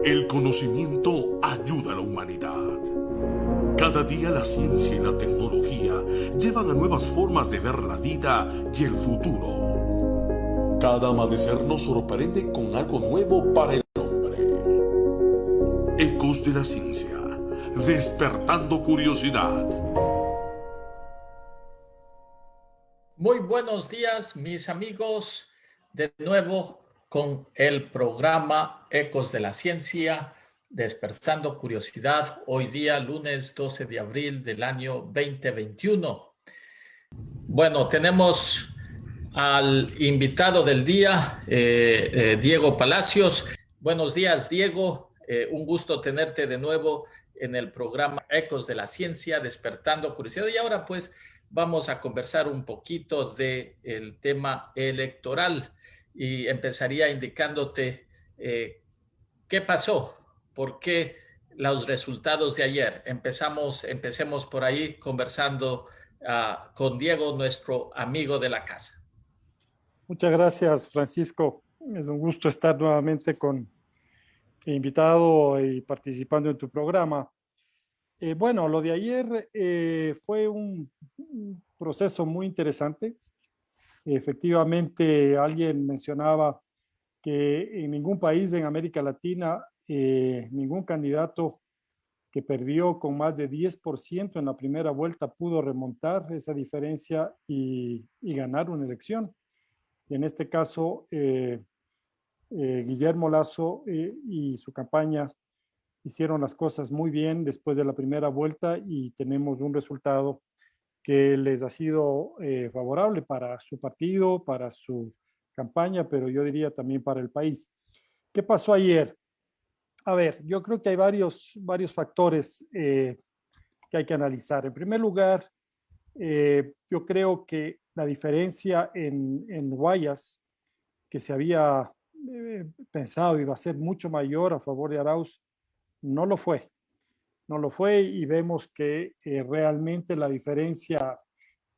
El conocimiento ayuda a la humanidad. Cada día la ciencia y la tecnología llevan a nuevas formas de ver la vida y el futuro. Cada amanecer nos sorprende con algo nuevo para el hombre. Ecos de la ciencia, despertando curiosidad. Muy buenos días, mis amigos, de nuevo con el programa Ecos de la Ciencia, despertando curiosidad, hoy día, lunes 12 de abril del año 2021. Bueno, tenemos al invitado del día, Diego Palacios. Buenos días, Diego. Un gusto tenerte de nuevo en el programa Ecos de la Ciencia, despertando curiosidad. Y ahora pues vamos a conversar un poquito del tema electoral y empezaría indicándote qué pasó, por qué los resultados de ayer. Empecemos por ahí conversando con Diego, nuestro amigo de la casa. Muchas gracias, Francisco. Es un gusto estar nuevamente invitado y participando en tu programa. Bueno, lo de ayer fue un proceso muy interesante. Efectivamente, alguien mencionaba que en ningún país en América Latina, ningún candidato que perdió con más de 10% en la primera vuelta pudo remontar esa diferencia y ganar una elección. Y en este caso, Guillermo Lasso y su campaña hicieron las cosas muy bien después de la primera vuelta y tenemos un resultado que les ha sido favorable para su partido, para su campaña, pero yo diría también para el país. ¿Qué pasó ayer? A ver, yo creo que hay varios factores que hay que analizar. En primer lugar, yo creo que la diferencia en Guayas, que se había pensado iba a ser mucho mayor a favor de Arauz, no lo fue. No lo fue y vemos que realmente la diferencia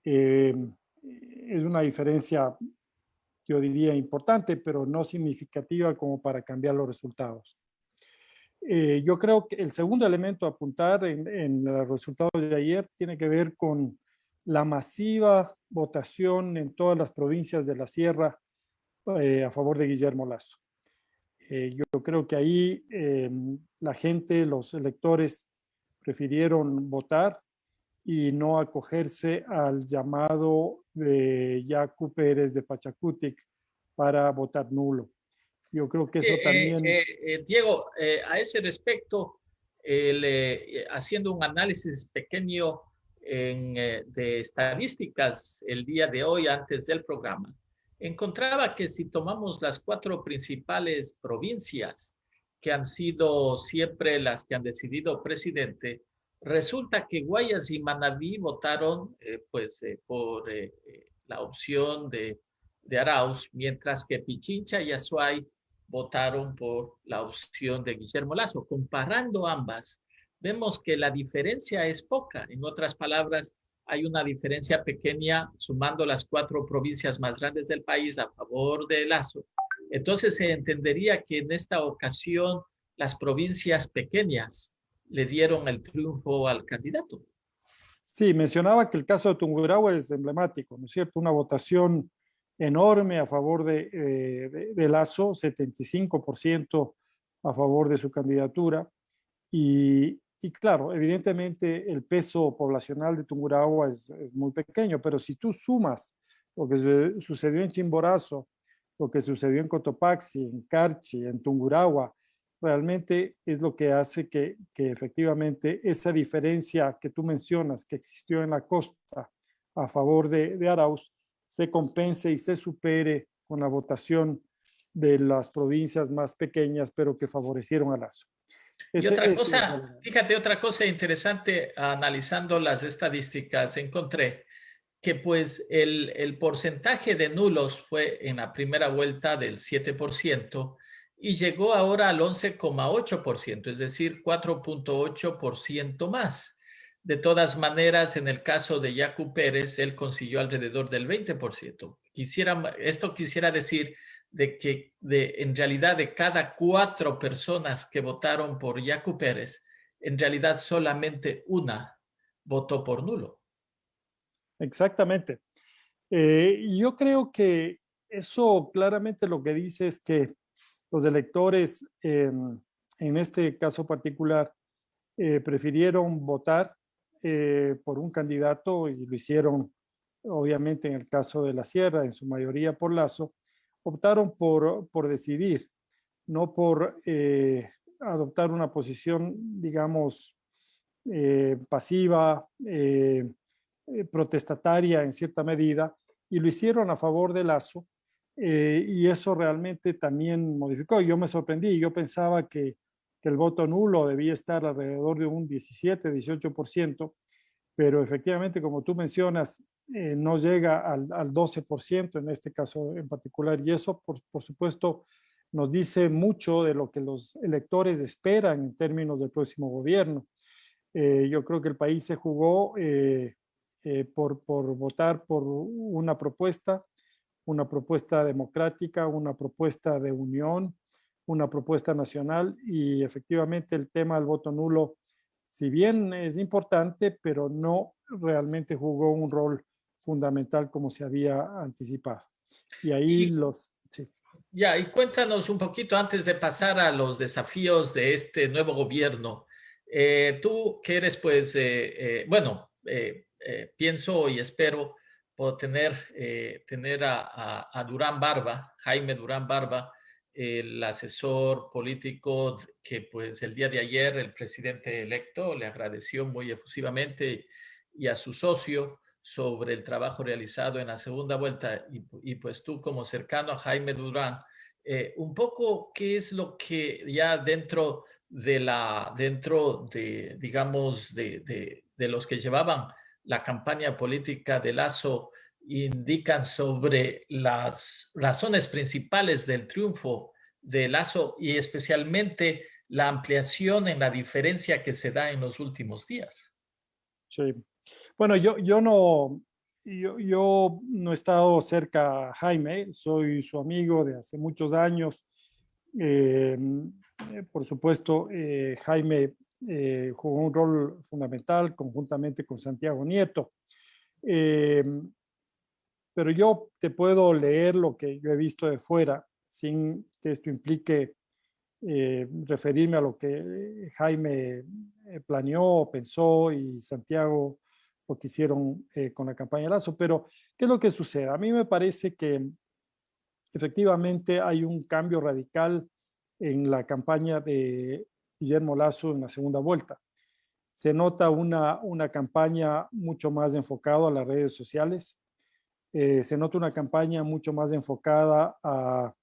es una diferencia, yo diría, importante, pero no significativa como para cambiar los resultados. Yo creo que el segundo elemento a apuntar en los resultados de ayer tiene que ver con la masiva votación en todas las provincias de la Sierra a favor de Guillermo Lasso. Yo creo que ahí la gente, los electores, prefirieron votar y no acogerse al llamado de Yacu Pérez de Pachacutic para votar nulo. Yo creo que eso también... Diego, a ese respecto, haciendo un análisis pequeño de estadísticas el día de hoy antes del programa, encontraba que si tomamos las 4 principales provincias que han sido siempre las que han decidido presidente, resulta que Guayas y Manabí votaron por la opción de Arauz, mientras que Pichincha y Azuay votaron por la opción de Guillermo Lasso. Comparando ambas, vemos que la diferencia es poca. En otras palabras, hay una diferencia pequeña sumando las 4 provincias más grandes del país a favor de Lasso. Entonces se entendería que en esta ocasión las provincias pequeñas le dieron el triunfo al candidato. Sí, mencionaba que el caso de Tungurahua es emblemático, ¿no es cierto? Una votación enorme a favor de Lasso, 75% a favor de su candidatura. Y claro, evidentemente el peso poblacional de Tungurahua es muy pequeño, pero si tú sumas lo que sucedió en Chimborazo, lo que sucedió en Cotopaxi, en Carchi, en Tungurahua, realmente es lo que hace que efectivamente esa diferencia que tú mencionas que existió en la costa a favor de Arauz se compense y se supere con la votación de las provincias más pequeñas, pero que favorecieron a Lasso. Y otra cosa, fíjate, otra cosa interesante, analizando las estadísticas, encontré que pues el porcentaje de nulos fue en la primera vuelta del 7% y llegó ahora al 11,8%, es decir, 4,8% más. De todas maneras, en el caso de Yacu Pérez, él consiguió alrededor del 20%. Esto quisiera decir de que en realidad de cada 4 personas que votaron por Yacu Pérez, en realidad solamente una votó por nulo. Exactamente. Yo creo que eso claramente lo que dice es que los electores, en este caso particular, prefirieron votar por un candidato y lo hicieron, obviamente, en el caso de la Sierra, en su mayoría por Lasso, optaron por decidir, no por adoptar una posición, digamos, pasiva, protestataria en cierta medida, y lo hicieron a favor de Lasso, y eso realmente también modificó. Yo me sorprendí, yo pensaba que el voto nulo debía estar alrededor de un 17-18%, pero efectivamente, como tú mencionas, no llega al 12% en este caso en particular, y eso, por supuesto, nos dice mucho de lo que los electores esperan en términos del próximo gobierno. Yo creo que el país se jugó por votar por una propuesta democrática, una propuesta de unión, una propuesta nacional, y efectivamente el tema del voto nulo, si bien es importante, pero no realmente jugó un rol fundamental como se había anticipado. Y ahí sí. Ya, y cuéntanos un poquito antes de pasar a los desafíos de este nuevo gobierno. Tú que eres, pues, pienso y espero por tener a Durán Barba, Jaime Durán Barba, el asesor político que pues el día de ayer el presidente electo le agradeció muy efusivamente, y a su socio sobre el trabajo realizado en la segunda vuelta, y pues tú como cercano a Jaime Durán, un poco qué es lo que ya dentro de digamos, de los que llevaban la campaña política de Lasso indican sobre las razones principales del triunfo de Lasso, y especialmente la ampliación en la diferencia que se da en los últimos días. Sí. Bueno, yo no he estado cerca a Jaime, soy su amigo de hace muchos años. Por supuesto, Jaime jugó un rol fundamental conjuntamente con Santiago Nieto. Pero yo te puedo leer lo que yo he visto de fuera, sin que esto implique referirme a lo que Jaime planeó, pensó, y Santiago lo que hicieron con la campaña Lasso. Pero, ¿qué es lo que sucede? A mí me parece que efectivamente hay un cambio radical en la campaña de Guillermo Lasso en la segunda vuelta. Se nota una campaña mucho más enfocada a las redes sociales. Se nota una campaña mucho más enfocada a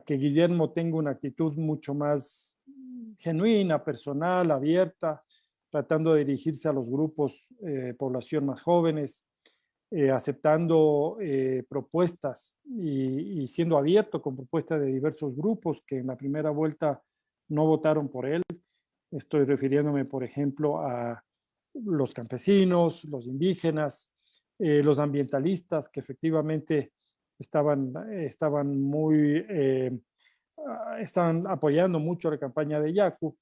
que Guillermo tenga una actitud mucho más genuina, personal, abierta, tratando de dirigirse a los grupos de población más jóvenes, aceptando propuestas y siendo abierto con propuestas de diversos grupos que en la primera vuelta no votaron por él. Estoy refiriéndome, por ejemplo, a los campesinos, los indígenas, los ambientalistas, que efectivamente estaban apoyando mucho la campaña de Yacu.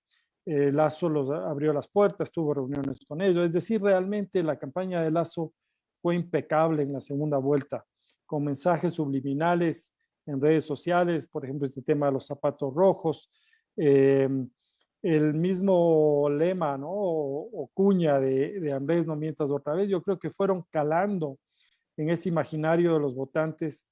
Lasso los abrió las puertas, tuvo reuniones con ellos. Es decir, realmente la campaña de Lasso fue impecable en la segunda vuelta, con mensajes subliminales en redes sociales, por ejemplo, este tema de los zapatos rojos, el mismo lema, ¿no? o cuña de Andrés, no mientas otra vez. Yo creo que fueron calando en ese imaginario de los votantes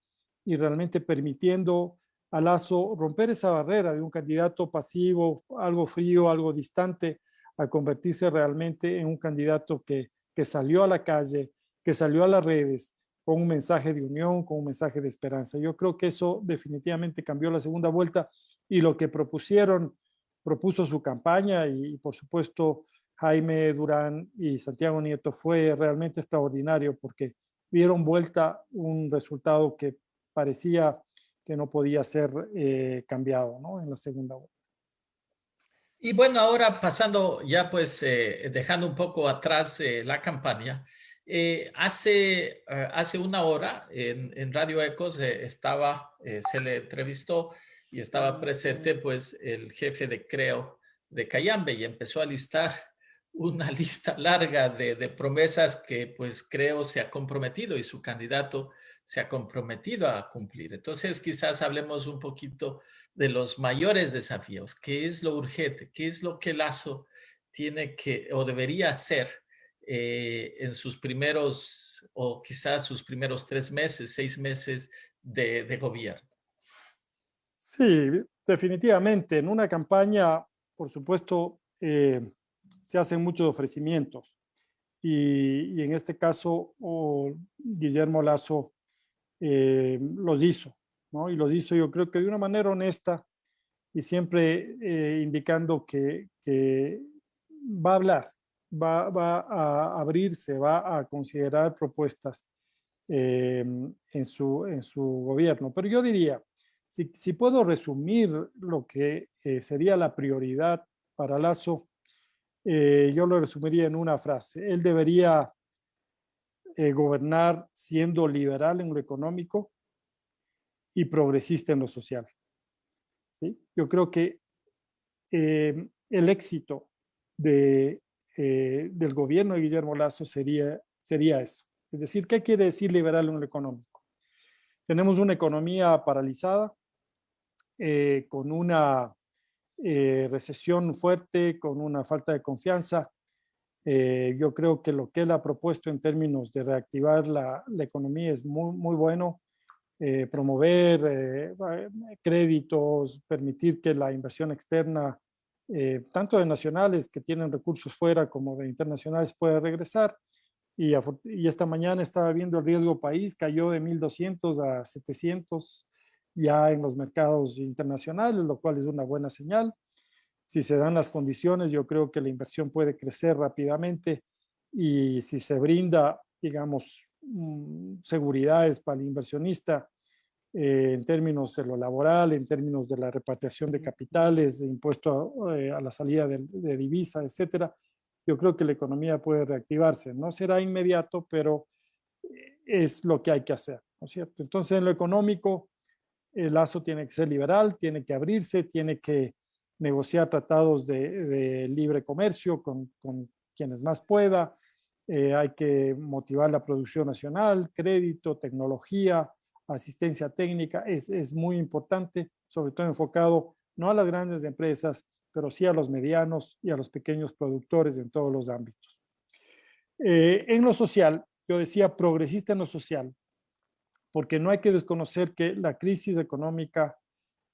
y realmente permitiendo a Lasso romper esa barrera de un candidato pasivo, algo frío, algo distante, a convertirse realmente en un candidato que salió a la calle, que salió a las redes con un mensaje de unión, con un mensaje de esperanza. Yo creo que eso definitivamente cambió la segunda vuelta, y lo que propuso su campaña, y por supuesto Jaime Durán y Santiago Nieto, fue realmente extraordinario, porque dieron vuelta un resultado que parecía que no podía ser cambiado, ¿no? En la segunda vuelta. Y bueno, ahora pasando ya pues dejando un poco atrás la campaña, Hace una hora en Radio Ecos se le entrevistó y estaba presente pues el jefe de Creo de Cayambe y empezó a listar una lista larga de promesas que pues Creo se ha comprometido y su candidato se ha comprometido a cumplir. Entonces quizás hablemos un poquito de los mayores desafíos, qué es lo urgente, qué es lo que Lasso tiene que o debería hacer en sus primeros o quizás sus primeros 3 meses, 6 meses de gobierno. Sí, definitivamente. En una campaña, por supuesto, se hacen muchos ofrecimientos y en este caso Guillermo Lasso los hizo, ¿no? Y los hizo yo creo que de una manera honesta y siempre indicando que va a hablar, va a abrirse, va a considerar propuestas en su gobierno. Pero yo diría, si puedo resumir lo que sería la prioridad para Lasso, yo lo resumiría en una frase. Él debería gobernar siendo liberal en lo económico y progresista en lo social. ¿Sí? Yo creo que el éxito del gobierno de Guillermo Lasso sería eso. Es decir, ¿qué quiere decir liberal en lo económico? Tenemos una economía paralizada, con una recesión fuerte, con una falta de confianza. Yo creo que lo que él ha propuesto en términos de reactivar la economía es muy, muy bueno. Promover créditos, permitir que la inversión externa, tanto de nacionales que tienen recursos fuera como de internacionales, pueda regresar. Y esta mañana estaba viendo el riesgo país, cayó de 1.200 a 700 ya en los mercados internacionales, lo cual es una buena señal. Si se dan las condiciones, yo creo que la inversión puede crecer rápidamente y si se brinda, digamos, seguridades para el inversionista en términos de lo laboral, en términos de la repatriación de capitales, de impuesto a la salida de divisa, etcétera, yo creo que la economía puede reactivarse. No será inmediato, pero es lo que hay que hacer, ¿no es cierto? Entonces, en lo económico, el Lasso tiene que ser liberal, tiene que abrirse, tiene que negociar tratados de libre comercio con quienes más pueda. Hay que motivar la producción nacional, crédito, tecnología, asistencia técnica. Es muy importante, sobre todo enfocado no a las grandes empresas, pero sí a los medianos y a los pequeños productores en todos los ámbitos. En lo social, yo decía progresista en lo social, porque no hay que desconocer que la crisis económica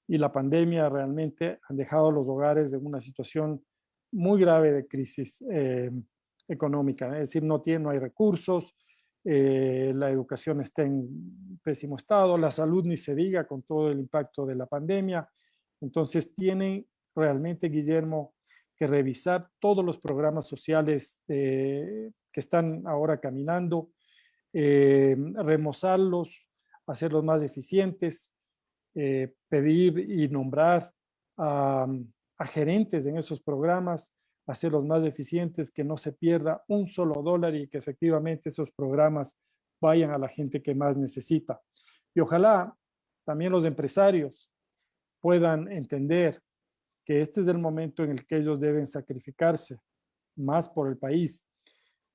y la pandemia realmente han dejado a los hogares en una situación muy grave de crisis económica. Es decir, no hay recursos, la educación está en pésimo estado, la salud ni se diga con todo el impacto de la pandemia. Entonces tienen realmente, Guillermo, que revisar todos los programas sociales que están ahora caminando, remozarlos, hacerlos más eficientes, pedir y nombrar a gerentes en esos programas, hacerlos más eficientes, que no se pierda un solo dólar y que efectivamente esos programas vayan a la gente que más necesita. Y ojalá también los empresarios puedan entender que este es el momento en el que ellos deben sacrificarse más por el país.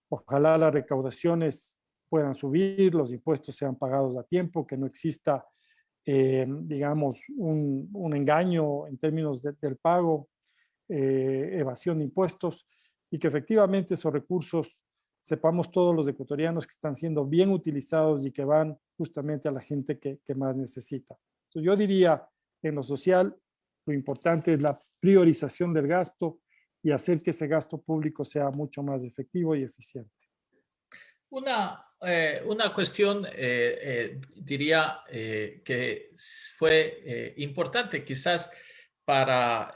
Ojalá las recaudaciones puedan subir, los impuestos sean pagados a tiempo, que no exista, digamos, un engaño en términos del pago, evasión de impuestos, y que efectivamente esos recursos sepamos todos los ecuatorianos que están siendo bien utilizados y que van justamente a la gente que más necesita. Entonces yo diría, en lo social, lo importante es la priorización del gasto y hacer que ese gasto público sea mucho más efectivo y eficiente. Una cuestión, diría, que fue importante quizás para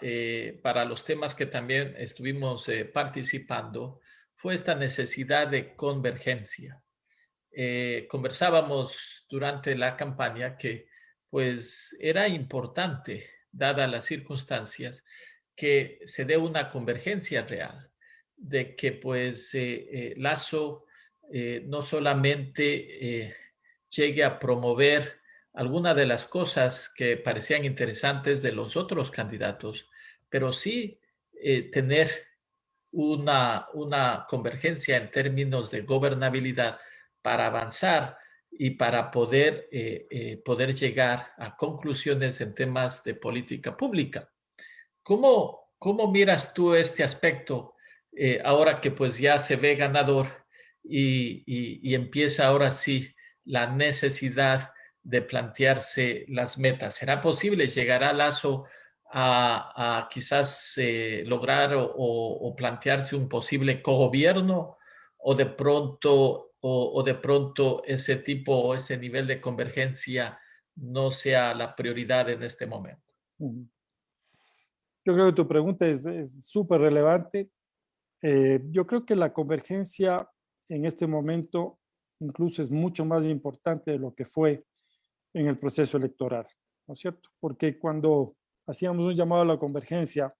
los temas que también estuvimos participando, fue esta necesidad de convergencia. Conversábamos durante la campaña que pues era importante, dadas las circunstancias, que se dé una convergencia real, de que pues Lasso no solamente llegue a promover algunas de las cosas que parecían interesantes de los otros candidatos, pero sí tener una convergencia en términos de gobernabilidad para avanzar y para poder llegar a conclusiones en temas de política pública. ¿Cómo miras tú este aspecto ahora que pues ya se ve ganador y empieza ahora sí la necesidad de plantearse las metas? ¿Será posible llegar a Lasso a quizás lograr o plantearse un posible cogobierno o de pronto ese tipo o ese nivel de convergencia no sea la prioridad en este momento? Ujú. Yo creo que tu pregunta es súper relevante. Yo creo que la convergencia en este momento incluso es mucho más importante de lo que fue en el proceso electoral, ¿no es cierto? Porque cuando hacíamos un llamado a la convergencia,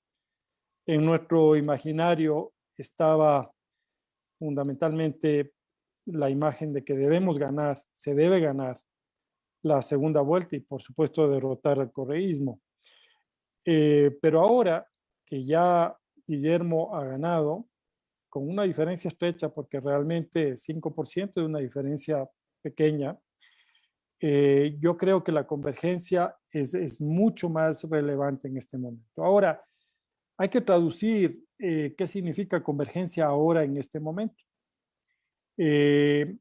en nuestro imaginario estaba fundamentalmente la imagen de que debemos ganar, se debe ganar la segunda vuelta y por supuesto derrotar al correísmo. Pero ahora que ya Guillermo ha ganado, con una diferencia estrecha, porque realmente 5% es una diferencia pequeña, yo creo que la convergencia es mucho más relevante en este momento. Ahora, hay que traducir qué significa convergencia ahora en este momento.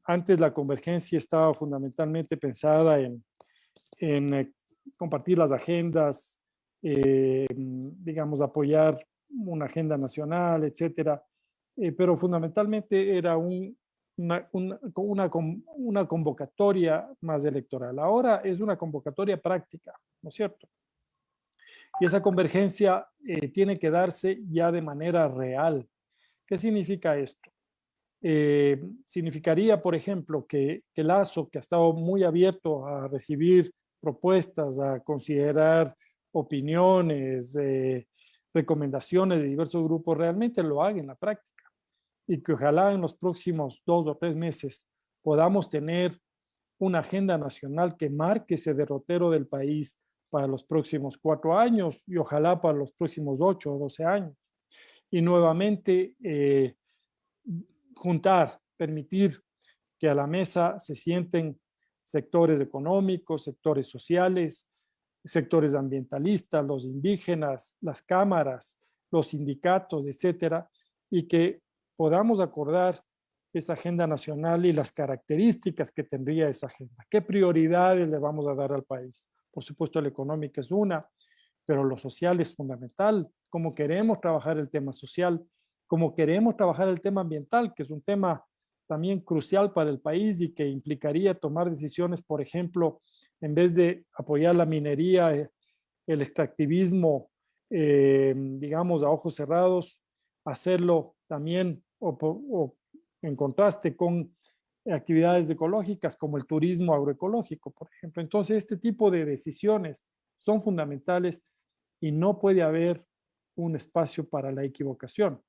Antes la convergencia estaba fundamentalmente pensada en compartir las agendas, digamos, apoyar una agenda nacional, etcétera. Pero fundamentalmente era una convocatoria más electoral. Ahora es una convocatoria práctica, ¿no es cierto? Y esa convergencia tiene que darse ya de manera real. ¿Qué significa esto? Significaría, por ejemplo, que Lasso, que ha estado muy abierto a recibir propuestas, a considerar opiniones, recomendaciones de diversos grupos, realmente lo haga en la práctica. Y que ojalá en los próximos 2 o 3 meses podamos tener una agenda nacional que marque ese derrotero del país para los próximos 4 años y ojalá para los próximos 8 o 12 años. Y nuevamente juntar, permitir que a la mesa se sienten sectores económicos, sectores sociales, sectores ambientalistas, los indígenas, las cámaras, los sindicatos, etcétera, y que podamos acordar esa agenda nacional y las características que tendría esa agenda. ¿Qué prioridades le vamos a dar al país? Por supuesto, la económica es una, pero lo social es fundamental. ¿Cómo queremos trabajar el tema social? ¿Cómo queremos trabajar el tema ambiental, que es un tema también crucial para el país y que implicaría tomar decisiones, por ejemplo, en vez de apoyar la minería, el extractivismo, digamos, a ojos cerrados, hacerlo también o en contraste con actividades ecológicas como el turismo agroecológico, por ejemplo. Entonces, este tipo de decisiones son fundamentales y no puede haber un espacio para la equivocación.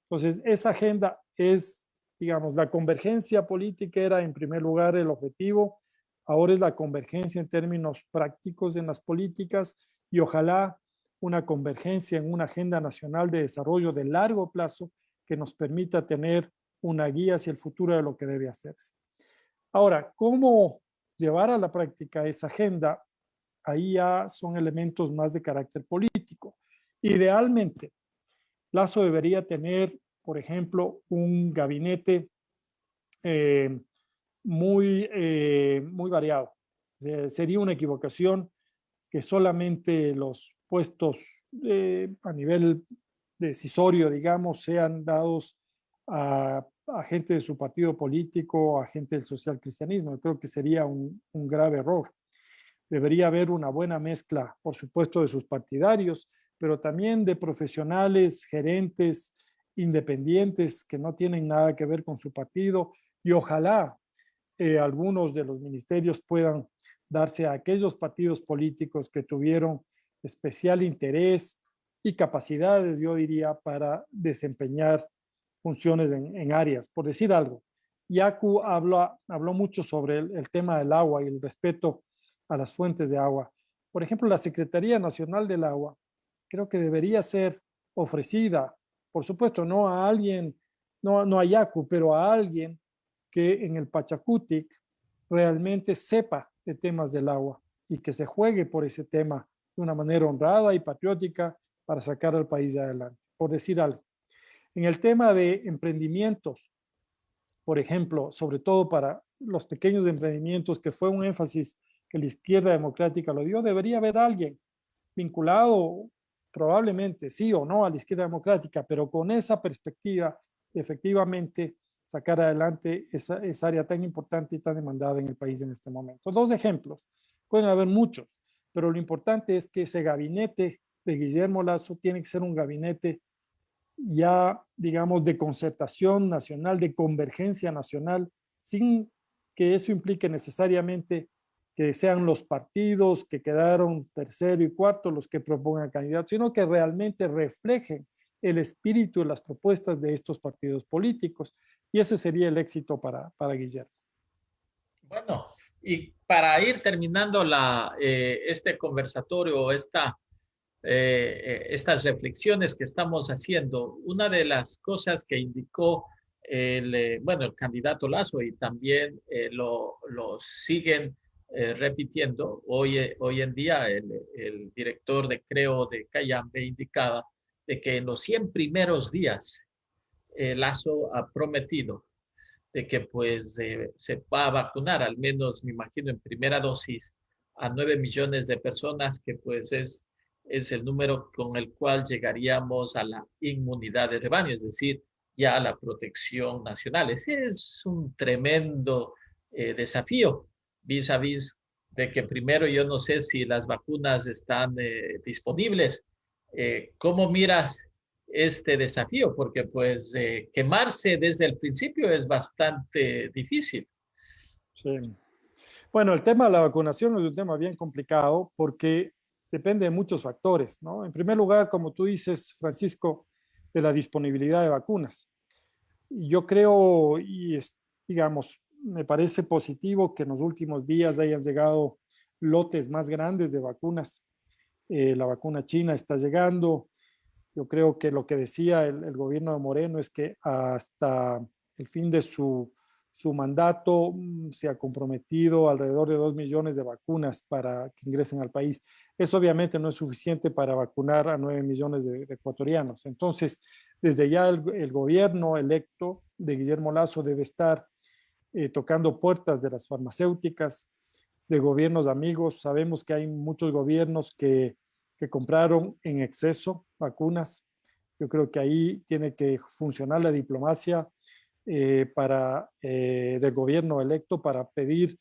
Entonces, esa agenda es, digamos, la convergencia política era en primer lugar el objetivo, ahora es la convergencia en términos prácticos en las políticas y ojalá una convergencia en una agenda nacional de desarrollo de largo plazo que nos permita tener una guía hacia el futuro de lo que debe hacerse. Ahora, ¿cómo llevar a la práctica esa agenda? Ahí ya son elementos más de carácter político. Idealmente, Lasso debería tener, por ejemplo, un gabinete muy variado. Sería una equivocación que solamente los puestos a nivel decisorio, digamos, sean dados a gente de su partido político, a gente del social cristianismo. Creo que sería un grave error. Debería haber una buena mezcla, por supuesto, de sus partidarios, pero también de profesionales, gerentes, independientes que no tienen nada que ver con su partido y ojalá algunos de los ministerios puedan darse a aquellos partidos políticos que tuvieron especial interés y capacidades, yo diría, para desempeñar funciones en áreas. Por decir algo, Yacu habló mucho sobre el tema del agua y el respeto a las fuentes de agua. Por ejemplo, la Secretaría Nacional del Agua creo que debería ser ofrecida, por supuesto, no a alguien, no a Yacu, pero a alguien que en el Pachacutic realmente sepa de temas del agua y que se juegue por ese tema de una manera honrada y patriótica para sacar al país adelante, por decir algo. En el tema de emprendimientos, por ejemplo, sobre todo para los pequeños emprendimientos, que fue un énfasis que la izquierda democrática lo dio, debería haber alguien vinculado probablemente sí o no a la izquierda democrática, pero con esa perspectiva, efectivamente, sacar adelante esa área tan importante y tan demandada en el país en este momento. Dos ejemplos, pueden haber muchos, pero lo importante es que ese gabinete de Guillermo Lasso tiene que ser un gabinete ya, digamos, de concertación nacional, de convergencia nacional, sin que eso implique necesariamente que sean los partidos que quedaron tercero y cuarto los que propongan candidatos, sino que realmente reflejen el espíritu y las propuestas de estos partidos políticos. Y ese sería el éxito para Guillermo. Bueno, y para ir terminando este conversatorio, estas reflexiones que estamos haciendo, una de las cosas que indicó el candidato Lasso y también lo siguen repitiendo, hoy en día el director de Creo de Cayambe indicaba de que en los 100 primeros días Lasso ha prometido de que pues se va a vacunar, al menos me imagino en primera dosis, a 9 millones de personas, que pues es el número con el cual llegaríamos a la inmunidad de rebaño, es decir, ya a la protección nacional. Ese es un tremendo desafío, vis a vis de que primero yo no sé si las vacunas están disponibles. ¿Cómo miras este desafío? Porque pues quemarse desde el principio es bastante difícil. Sí. Bueno, el tema de la vacunación es un tema bien complicado porque depende de muchos factores, ¿no? En primer lugar, como tú dices, Francisco, de la disponibilidad de vacunas. Yo creo, digamos, me parece positivo que en los últimos días hayan llegado lotes más grandes de vacunas. La vacuna china está llegando. Yo creo que lo que decía el gobierno de Moreno es que hasta el fin de su mandato se ha comprometido alrededor de 2 millones de vacunas para que ingresen al país. Eso obviamente no es suficiente para vacunar a 9 millones de ecuatorianos. Entonces, desde ya el gobierno electo de Guillermo Lasso debe estar tocando puertas de las farmacéuticas, de gobiernos amigos. Sabemos que hay muchos gobiernos que compraron en exceso vacunas. Yo creo que ahí tiene que funcionar la diplomacia del gobierno electo para pedir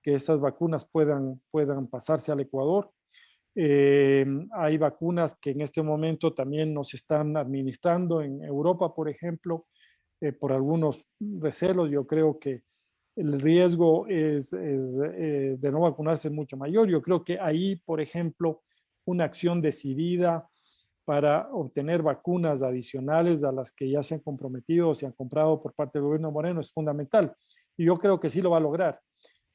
que esas vacunas puedan pasarse al Ecuador. Hay vacunas que en este momento también nos están administrando en Europa, por ejemplo, por algunos recelos. Yo creo que el riesgo de no vacunarse es mucho mayor. Yo creo que ahí, por ejemplo, una acción decidida para obtener vacunas adicionales a las que ya se han comprometido o se han comprado por parte del gobierno Moreno es fundamental. Y yo creo que sí lo va a lograr,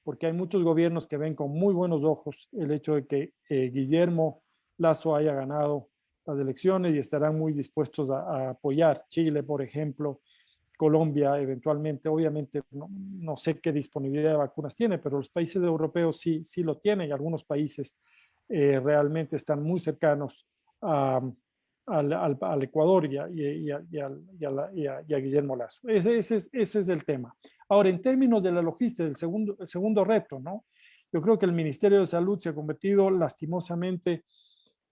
porque hay muchos gobiernos que ven con muy buenos ojos el hecho de que Guillermo Lasso haya ganado las elecciones y estarán muy dispuestos a apoyar. Chile, por ejemplo, Colombia eventualmente, obviamente no sé qué disponibilidad de vacunas tiene, pero los países europeos sí lo tienen y algunos países realmente están muy cercanos al Ecuador y a Guillermo Lasso. Ese es el tema. Ahora, en términos de la logística, el segundo reto, ¿no? Yo creo que el Ministerio de Salud se ha convertido lastimosamente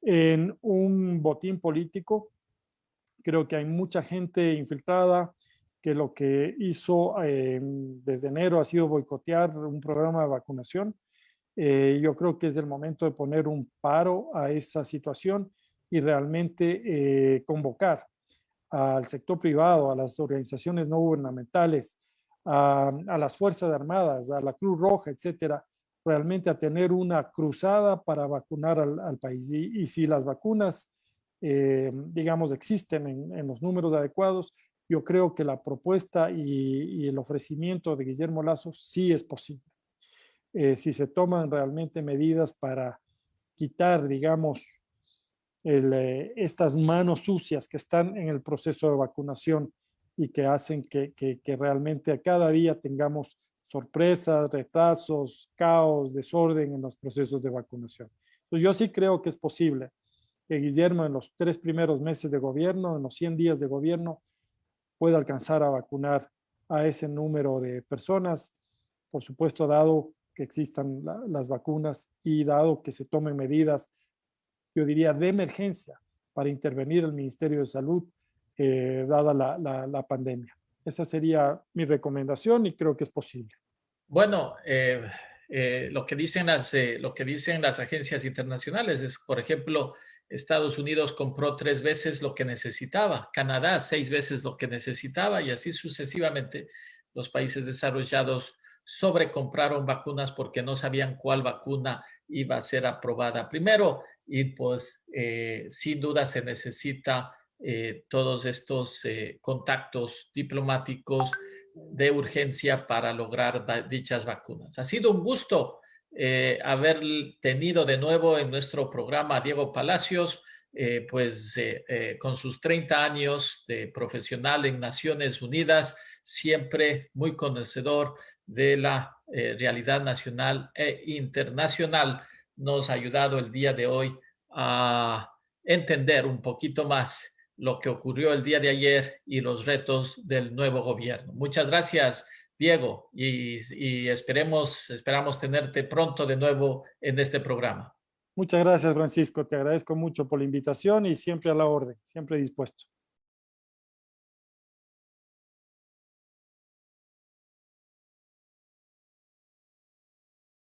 en un botín político. Creo que hay mucha gente infiltrada que lo que hizo desde enero ha sido boicotear un programa de vacunación. Yo creo que es el momento de poner un paro a esa situación y realmente convocar al sector privado, a las organizaciones no gubernamentales, a las Fuerzas Armadas, a la Cruz Roja, etcétera, realmente a tener una cruzada para vacunar al país. Y si las vacunas, digamos, existen en los números adecuados, yo creo que la propuesta y el ofrecimiento de Guillermo Lasso sí es posible. Si se toman realmente medidas para quitar, digamos, estas manos sucias que están en el proceso de vacunación y que hacen que realmente a cada día tengamos sorpresas, retrasos, caos, desorden en los procesos de vacunación. Entonces yo sí creo que es posible que Guillermo en los 3 primeros meses de gobierno, en los 100 días de gobierno, pueda alcanzar a vacunar a ese número de personas, por supuesto, dado que existan las vacunas y dado que se tomen medidas, yo diría, de emergencia para intervenir el Ministerio de Salud, dada la pandemia. Esa sería mi recomendación y creo que es posible. Bueno, lo que dicen las agencias internacionales es, por ejemplo, Estados Unidos compró 3 veces lo que necesitaba, Canadá 6 veces lo que necesitaba y así sucesivamente los países desarrollados sobrecompraron vacunas porque no sabían cuál vacuna iba a ser aprobada primero y pues sin duda se necesita todos estos contactos diplomáticos de urgencia para lograr dichas vacunas. Ha sido un gusto haber tenido de nuevo en nuestro programa a Diego Palacios, con sus 30 años de profesional en Naciones Unidas, siempre muy conocedor de la realidad nacional e internacional, nos ha ayudado el día de hoy a entender un poquito más lo que ocurrió el día de ayer y los retos del nuevo gobierno. Muchas gracias, Diego, y esperamos tenerte pronto de nuevo en este programa. Muchas gracias, Francisco. Te agradezco mucho por la invitación y siempre a la orden, siempre dispuesto.